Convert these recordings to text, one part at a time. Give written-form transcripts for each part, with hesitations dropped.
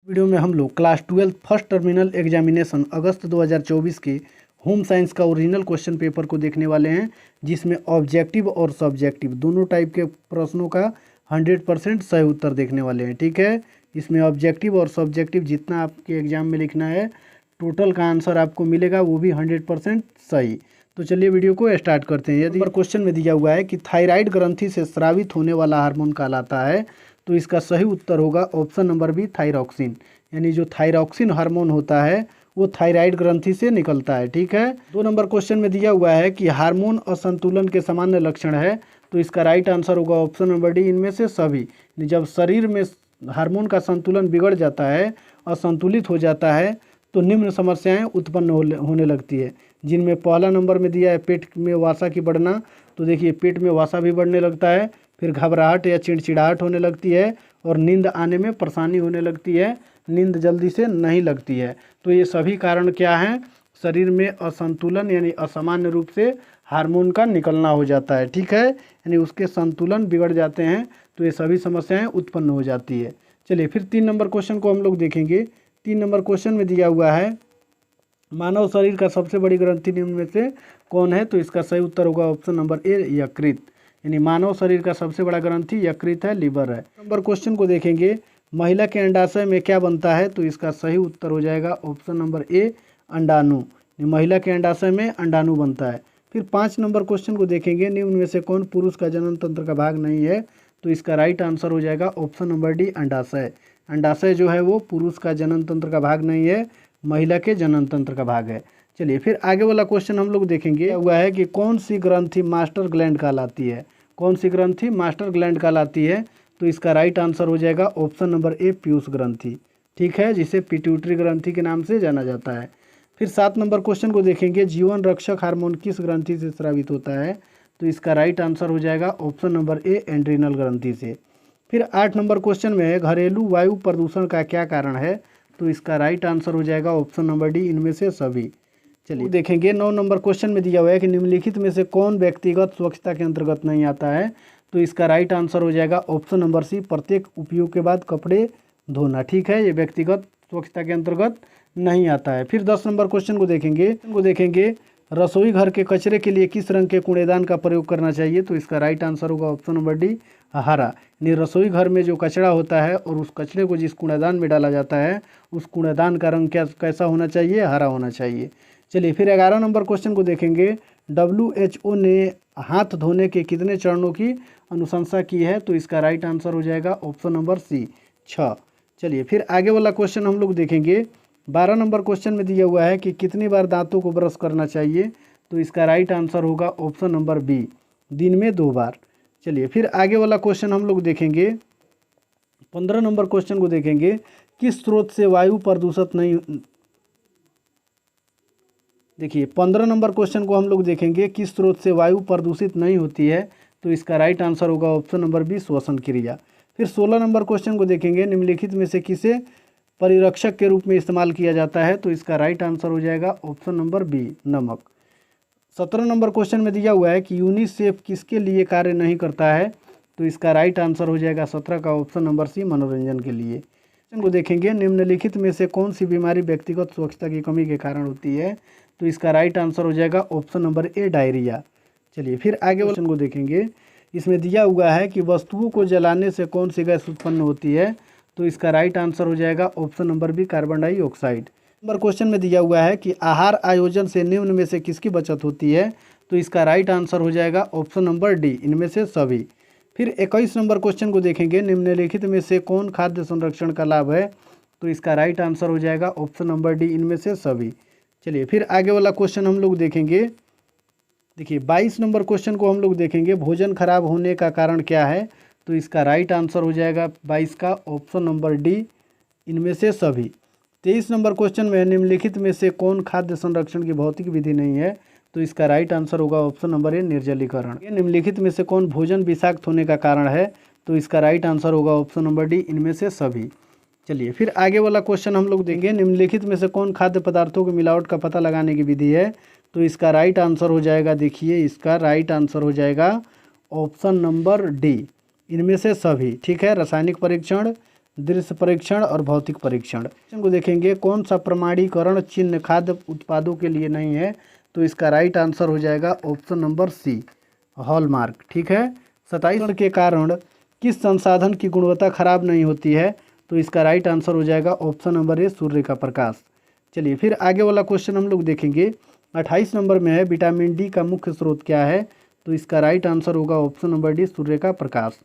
Video में हम लोग क्लास 12 फर्स्ट टर्मिनल एग्जामिनेशन अगस्त 2024 के होम साइंस का ओरिजिनल क्वेश्चन पेपर को देखने वाले हैं, जिसमें ऑब्जेक्टिव और सब्जेक्टिव दोनों टाइप के प्रश्नों का 100% सही उत्तर देखने वाले हैं। ठीक है, इसमें ऑब्जेक्टिव और सब्जेक्टिव जितना आपके एग्जाम में लिखना है टोटल का आंसर आपको मिलेगा, वो भी 100% सही। तो चलिए वीडियो को स्टार्ट करते हैं। यदि क्वेश्चन में दिया हुआ है कि थायराइड ग्रंथि से स्रावित होने वाला हार्मोन कहलाता है, तो इसका सही उत्तर होगा ऑप्शन नंबर बी, थायरॉक्सिन। यानी जो थायरॉक्सिन हार्मोन होता है वो थायराइड ग्रंथि से निकलता है। ठीक है, 2 नंबर क्वेश्चन में दिया हुआ है कि हार्मोन असंतुलन के सामान्य लक्षण है, तो इसका राइट आंसर होगा ऑप्शन नंबर डी, इनमें से सभी। जब शरीर में हार्मोन का संतुलन बिगड़ जाता है, असंतुलित हो जाता है, तो निम्न समस्याएं उत्पन्न होने लगती है, जिनमें पहला नंबर में दिया है पेट में वसा की बढ़ना। तो देखिए पेट में वसा भी बढ़ने लगता है, फिर घबराहट या चिड़चिड़ाहट होने लगती है और नींद आने में परेशानी होने लगती है, नींद जल्दी से नहीं लगती है। तो ये सभी कारण क्या हैं? शरीर में असंतुलन यानी असामान्य रूप से हार्मोन का निकलना हो जाता है। ठीक है, यानी उसके संतुलन बिगड़ जाते हैं, तो ये सभी समस्याएं उत्पन्न हो जाती है। चलिए फिर 3 नंबर क्वेश्चन को हम लोग देखेंगे। 3 नंबर क्वेश्चन में दिया हुआ है मानव शरीर का सबसे बड़ी ग्रंथि निम्न में से कौन है? तो इसका सही उत्तर होगा ऑप्शन नंबर ए, यकृत। यानी मानव शरीर का सबसे बड़ा ग्रंथि यकृत है, लीवर है। नंबर क्वेश्चन को देखेंगे, महिला के अंडाशय में क्या बनता है? तो इसका सही उत्तर हो जाएगा ऑप्शन नंबर ए, अंडाणु। महिला के अंडाशय में अंडाणु बनता है। फिर 5 नंबर क्वेश्चन को देखेंगे, निम्न में से कौन पुरुष का जनन तंत्र का भाग नहीं है? तो इसका राइट आंसर हो जाएगा ऑप्शन नंबर डी, अंडाशय। अंडाशय जो है वो पुरुष का जनन तंत्र का भाग नहीं है, महिला के जनन तंत्र का भाग है। चलिए फिर आगे वाला क्वेश्चन हम लोग देखेंगे। हुआ है कि कौन सी ग्रंथि मास्टर ग्लैंड कहलाती है? कौन सी ग्रंथि मास्टर ग्लैंड कहलाती है? तो इसका राइट आंसर हो जाएगा ऑप्शन नंबर ए, पीयूष ग्रंथि। ठीक है, जिसे पिट्यूटरी ग्रंथि के नाम से जाना जाता है। फिर 7 नंबर क्वेश्चन को देखेंगे, जीवन रक्षक हार्मोन किस ग्रंथि से स्रावित होता है? तो इसका राइट आंसर हो जाएगा ऑप्शन नंबर ए, एंड्रिनल ग्रंथि से। फिर 8 नंबर क्वेश्चन में है, घरेलू वायु प्रदूषण का क्या कारण है? तो इसका राइट आंसर हो जाएगा ऑप्शन नंबर डी, इनमें से सभी। चलिए देखेंगे 9 नंबर क्वेश्चन में दिया हुआ है कि निम्नलिखित में से कौन व्यक्तिगत स्वच्छता के अंतर्गत नहीं आता है? तो इसका राइट आंसर हो जाएगा ऑप्शन नंबर सी, प्रत्येक उपयोग के बाद कपड़े धोना। ठीक है, ये व्यक्तिगत स्वच्छता के अंतर्गत नहीं आता है। फिर 10 नंबर क्वेश्चन को देखेंगे, रसोई घर के कचरे के लिए किस रंग के कूड़ेदान का प्रयोग करना चाहिए? तो इसका राइट आंसर होगा ऑप्शन नंबर डी, हरा। यानी रसोई घर में जो कचरा होता है और उस कचरे को जिस कूड़ेदान में डाला जाता है, उस कूड़ेदान का रंग कैसा होना चाहिए? हरा होना चाहिए। चलिए फिर 11 नंबर क्वेश्चन को देखेंगे, WHO ने हाथ धोने के कितने चरणों की अनुशंसा की है? तो इसका राइट आंसर हो जाएगा ऑप्शन नंबर सी, 6। चलिए फिर आगे वाला क्वेश्चन हम लोग देखेंगे। 12 नंबर क्वेश्चन में दिया हुआ है कि कितनी बार दांतों को ब्रश करना चाहिए? तो इसका राइट आंसर होगा ऑप्शन नंबर बी, दिन में 2 बार। चलिए फिर आगे वाला क्वेश्चन हम लोग देखेंगे। 15 नंबर क्वेश्चन को देखेंगे, किस स्रोत से वायु प्रदूषित नहीं। देखिए 15 नंबर क्वेश्चन को हम लोग देखेंगे, किस स्रोत से वायु प्रदूषित नहीं होती है? तो इसका राइट आंसर होगा ऑप्शन नंबर बी, श्वसन क्रिया। फिर 16 नंबर क्वेश्चन को देखेंगे, निम्नलिखित में से किसे परिरक्षक के रूप में इस्तेमाल किया जाता है? तो इसका राइट आंसर हो जाएगा ऑप्शन नंबर बी, नमक। 17 नंबर क्वेश्चन में दिया हुआ है कि यूनिसेफ किसके लिए कार्य नहीं करता है? तो इसका राइट आंसर हो जाएगा 17 का ऑप्शन नंबर सी, मनोरंजन के लिए। क्वेश्चन को देखेंगे, निम्नलिखित में से कौन सी बीमारी व्यक्तिगत स्वच्छता की कमी के कारण होती है? तो इसका राइट आंसर हो जाएगा ऑप्शन नंबर ए, डायरिया। चलिए फिर आगे क्वेश्चन को देखेंगे। इसमें दिया हुआ है कि वस्तुओं को जलाने से कौन सी गैस उत्पन्न होती है? तो इसका राइट आंसर हो जाएगा option number B, carbon dioxide. Number question में दिया हुआ है कि आहार आयोजन से निम्न में से किसकी बचत होती है? तो इसका राइट आंसर हो जाएगा ऑप्शन नंबर डी, इनमें से सभी। फिर 21 नंबर क्वेश्चन को देखेंगे, निम्नलिखित में से कौन खाद्य संरक्षण का लाभ है? तो इसका राइट आंसर हो जाएगा ऑप्शन नंबर डी, इनमें से सभी। चलिए फिर आगे वाला क्वेश्चन हम लोग देखेंगे। देखिए 22 नंबर क्वेश्चन को हम लोग देखेंगे, भोजन खराब होने का कारण क्या है? तो इसका राइट आंसर हो जाएगा 22 का ऑप्शन नंबर डी, इनमें से सभी। 23 नंबर क्वेश्चन में निम्नलिखित में से कौन खाद्य संरक्षण की भौतिक विधि नहीं है? तो इसका राइट आंसर होगा ऑप्शन नंबर ए, निर्जलीकरण। निम्नलिखित में से कौन भोजन विषाक्त होने का कारण है? तो इसका राइट आंसर होगा ऑप्शन नंबर डी, इनमें से सभी। चलिए फिर आगे वाला क्वेश्चन हम लोग देंगे, निम्नलिखित में से कौन खाद्य पदार्थों की मिलावट का पता लगाने की विधि है? तो इसका राइट आंसर हो जाएगा, देखिए इसका राइट आंसर हो जाएगा ऑप्शन नंबर डी, इनमें से सभी। ठीक है, रासायनिक परीक्षण, दृश्य परीक्षण और भौतिक परीक्षण। क्वेश्चन को देखेंगे, कौन सा प्रमाणीकरण चिन्ह खाद्य उत्पादों के लिए नहीं है? तो इसका राइट आंसर हो जाएगा ऑप्शन नंबर सी, हॉलमार्क। ठीक है। 27 के कारण किस संसाधन की गुणवत्ता खराब नहीं होती है? तो इसका राइट आंसर हो जाएगा ऑप्शन नंबर ए, सूर्य का प्रकाश। चलिए फिर आगे वाला क्वेश्चन हम लोग देखेंगे। 28 नंबर में है, विटामिन डी का मुख्य स्रोत क्या है? तो इसका राइट आंसर होगा ऑप्शन नंबर डी, सूर्य का प्रकाश।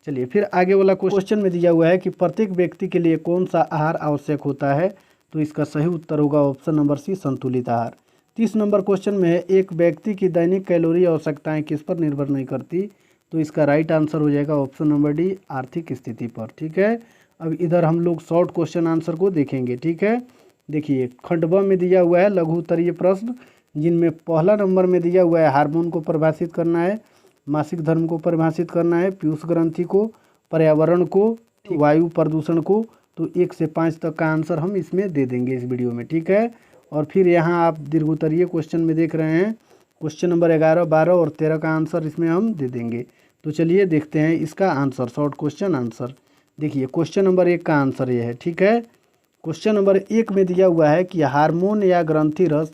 चलिए फिर आगे वाला क्वेश्चन में दिया हुआ है कि प्रत्येक व्यक्ति के लिए कौन सा आहार आवश्यक होता है? तो इसका सही उत्तर होगा ऑप्शन नंबर सी, संतुलित आहार। 30 नंबर क्वेश्चन में है, एक व्यक्ति की दैनिक कैलोरी आवश्यकताएं किस पर निर्भर नहीं करती? तो इसका राइट आंसर हो जाएगा ऑप्शन नंबर डी, आर्थिक स्थिति पर। ठीक है। अब इधर हम लोग शॉर्ट क्वेश्चन आंसर को देखेंगे। ठीक है। देखिए, खंड ब में दिया हुआ है लघु उत्तरीय प्रश्न, जिनमें पहला नंबर में दिया हुआ है हार्मोन को परिभाषित करना है, मासिक धर्म को परिभाषित करना है, पीयूष ग्रंथि को, पर्यावरण को, वायु प्रदूषण को। तो 1 से 5 तक का आंसर हम इसमें दे देंगे इस वीडियो में। ठीक है। और फिर यहाँ आप दीर्घोत्तरीय क्वेश्चन में देख रहे हैं, क्वेश्चन नंबर 11, 12 और 13 का आंसर इसमें हम दे देंगे। तो चलिए देखते हैं इसका आंसर, शॉर्ट क्वेश्चन आंसर। देखिए, क्वेश्चन नंबर 1 का आंसर ये है। ठीक है। क्वेश्चन नंबर 1 में दिया हुआ है कि हार्मोन या ग्रंथि रस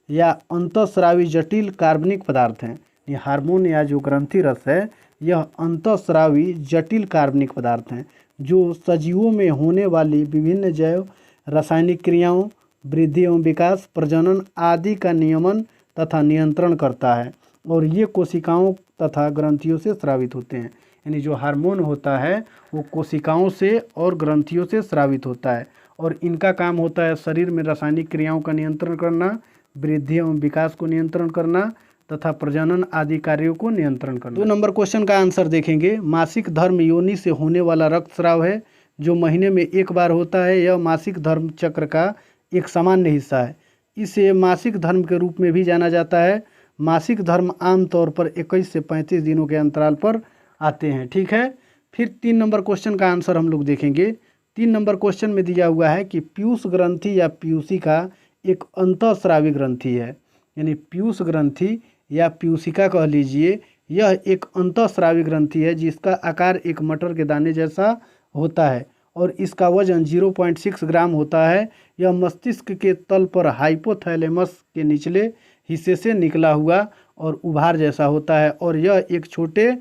या अंतःस्रावी जटिल कार्बनिक पदार्थ हैं। ये हार्मोन या जो ग्रंथि रस है, यह अंतःस्रावी जटिल कार्बनिक पदार्थ हैं जो सजीवों में होने वाली विभिन्न जैव रासायनिक क्रियाओं, वृद्धि एवं विकास, प्रजनन आदि का नियमन तथा नियंत्रण करता है, और ये कोशिकाओं तथा ग्रंथियों से स्रावित होते हैं। यानी जो हार्मोन होता है वो कोशिकाओं से और ग्रंथियों से स्रावित होता है, और इनका काम होता है शरीर में रासायनिक क्रियाओं का नियंत्रण करना, वृद्धि एवं विकास को नियंत्रण करना तथा प्रजनन आदि कार्यों को नियंत्रण करना। 2 नंबर क्वेश्चन का आंसर देखेंगे। मासिक धर्म योनि से होने वाला रक्तस्राव है जो महीने में 1 बार होता है। यह मासिक धर्म चक्र का एक सामान्य हिस्सा है। इसे मासिक धर्म के रूप में भी जाना जाता है। मासिक धर्म आमतौर पर 21 से 35 दिनों के अंतराल पर आते हैं। ठीक है। फिर 3 नंबर क्वेश्चन का आंसर हम लोग देखेंगे। 3 नंबर क्वेश्चन में दिया हुआ है कि पीयूष ग्रंथि या पीयूषिका एक अंतःस्रावी ग्रंथि है। यानी पीयूष ग्रंथि या पीयूषिका कह लीजिए, यह एक अंतःस्रावी ग्रंथि है जिसका आकार एक मटर के दाने जैसा होता है और इसका वजन 0.6 ग्राम होता है। यह मस्तिष्क के तल पर हाइपोथैलेमस के निचले हिस्से से निकला हुआ और उभार जैसा होता है, और यह एक छोटे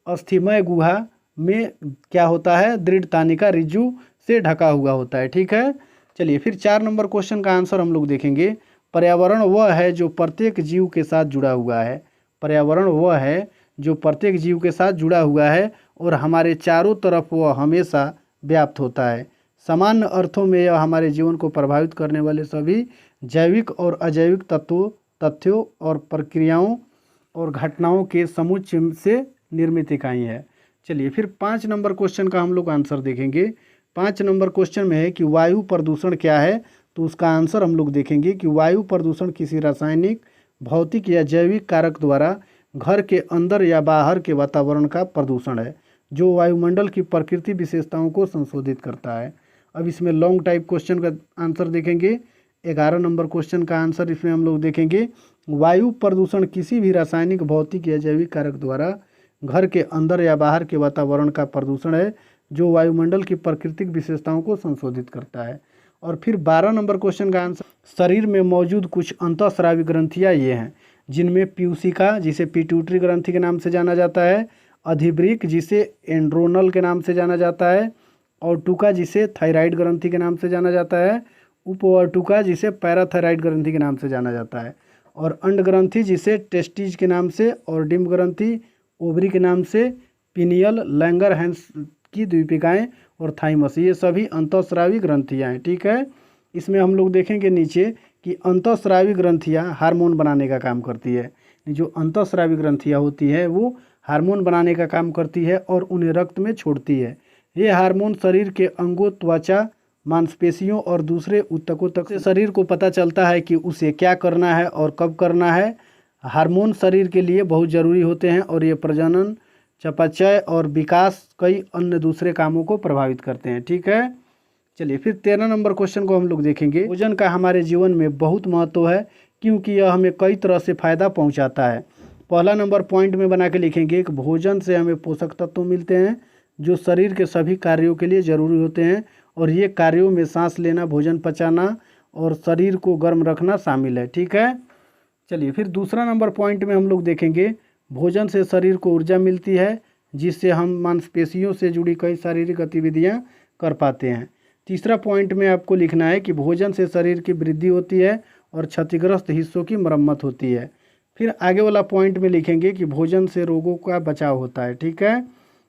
अस्थिमय गुहा में क्या होता है, दृढ़ तानिका रिज्जु से ढका हुआ होता है। ठीक है। चलिए फिर 4 नंबर क्वेश्चन का आंसर हम लोग देखेंगे। पर्यावरण वह है जो प्रत्येक जीव के साथ जुड़ा हुआ है। पर्यावरण वह है जो प्रत्येक जीव के साथ जुड़ा हुआ है और हमारे चारों तरफ वह हमेशा व्याप्त होता है। सामान्य अर्थों में यह हमारे जीवन को प्रभावित करने वाले सभी जैविक और अजैविक तथ्यों और प्रक्रियाओं और घटनाओं के समुच्चय से निर्मित इकाई है। चलिए फिर 5 नंबर क्वेश्चन का हम लोग आंसर देखेंगे। 5 नंबर क्वेश्चन में है कि वायु प्रदूषण क्या है? तो उसका आंसर हम लोग देखेंगे कि वायु प्रदूषण किसी रासायनिक, भौतिक या जैविक कारक द्वारा घर के अंदर या बाहर के वातावरण का प्रदूषण है जो वायुमंडल की प्रकृति विशेषताओं को संशोधित करता है। अब इसमें लॉन्ग टाइप क्वेश्चन का आंसर देखेंगे। 11 नंबर क्वेश्चन का आंसर इसमें हम लोग देखेंगे। वायु प्रदूषण किसी भी रासायनिक, भौतिक या जैविक कारक द्वारा घर के अंदर या बाहर के वातावरण का प्रदूषण है जो वायुमंडल की प्राकृतिक विशेषताओं को संशोधित करता है। और फिर 12 नंबर क्वेश्चन का आंसर, शरीर में मौजूद कुछ अंतःस्रावी ग्रंथियाँ ये हैं, जिनमें पीयूषिका जिसे पिट्यूटरी ग्रंथि के नाम से जाना जाता है, अधिवृक्क जिसे एंड्रोनल के नाम से जाना जाता है, औटुका जिसे थायराइड ग्रंथि के नाम से जाना जाता है, उपवर्टुका जिसे पैराथायराइड ग्रंथि के नाम से जाना जाता है, और अंड ग्रंथि जिसे टेस्टिज के नाम से, और डिम्ब ग्रंथि ओवरी के नाम से, पिनियल, लैंगरहैंस की द्वीपिकाएँ और थाइमस, ये सभी अंतःस्रावी ग्रंथियाँ हैं। ठीक है। इसमें हम लोग देखेंगे नीचे कि अंतःस्रावी ग्रंथियाँ हार्मोन बनाने का काम करती है। जो अंतःस्रावी ग्रंथियाँ होती है वो हार्मोन बनाने का काम करती है और उन्हें रक्त में छोड़ती है। ये हार्मोन शरीर के अंगों, त्वचा, मांसपेशियों और दूसरे ऊतकों तक से शरीर को पता चलता है कि उसे क्या करना है और कब करना है। हार्मोन शरीर के लिए बहुत ज़रूरी होते हैं और ये प्रजनन, चयापचय और विकास, कई अन्य दूसरे कामों को प्रभावित करते हैं। ठीक है। चलिए फिर 13 नंबर क्वेश्चन को हम लोग देखेंगे। भोजन का हमारे जीवन में बहुत महत्व है क्योंकि यह हमें कई तरह से फ़ायदा पहुंचाता है। पहला नंबर पॉइंट में बना के लिखेंगे कि भोजन से हमें पोषक तत्व मिलते हैं जो शरीर के सभी कार्यों के लिए ज़रूरी होते हैं और ये कार्यों में सांस लेना, भोजन पचाना और शरीर को गर्म रखना शामिल है। ठीक है, चलिए फिर दूसरा नंबर पॉइंट में हम लोग देखेंगे भोजन से शरीर को ऊर्जा मिलती है जिससे हम मांसपेशियों से जुड़ी कई शारीरिक गतिविधियां कर पाते हैं। तीसरा पॉइंट में आपको लिखना है कि भोजन से शरीर की वृद्धि होती है और क्षतिग्रस्त हिस्सों की मरम्मत होती है। फिर आगे वाला पॉइंट में लिखेंगे कि भोजन से रोगों का बचाव होता है। ठीक है,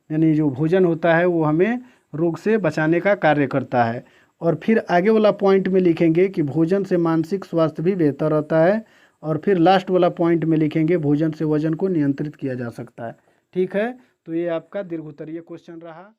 यानी जो भोजन होता है वो हमें रोग से बचाने का कार्य करता है। और फिर आगे वाला पॉइंट में लिखेंगे कि भोजन से मानसिक स्वास्थ्य भी बेहतर होता है। और फिर लास्ट वाला पॉइंट में लिखेंगे भोजन से वजन को नियंत्रित किया जा सकता है। ठीक है, तो ये आपका दीर्घ उत्तरीय क्वेश्चन रहा।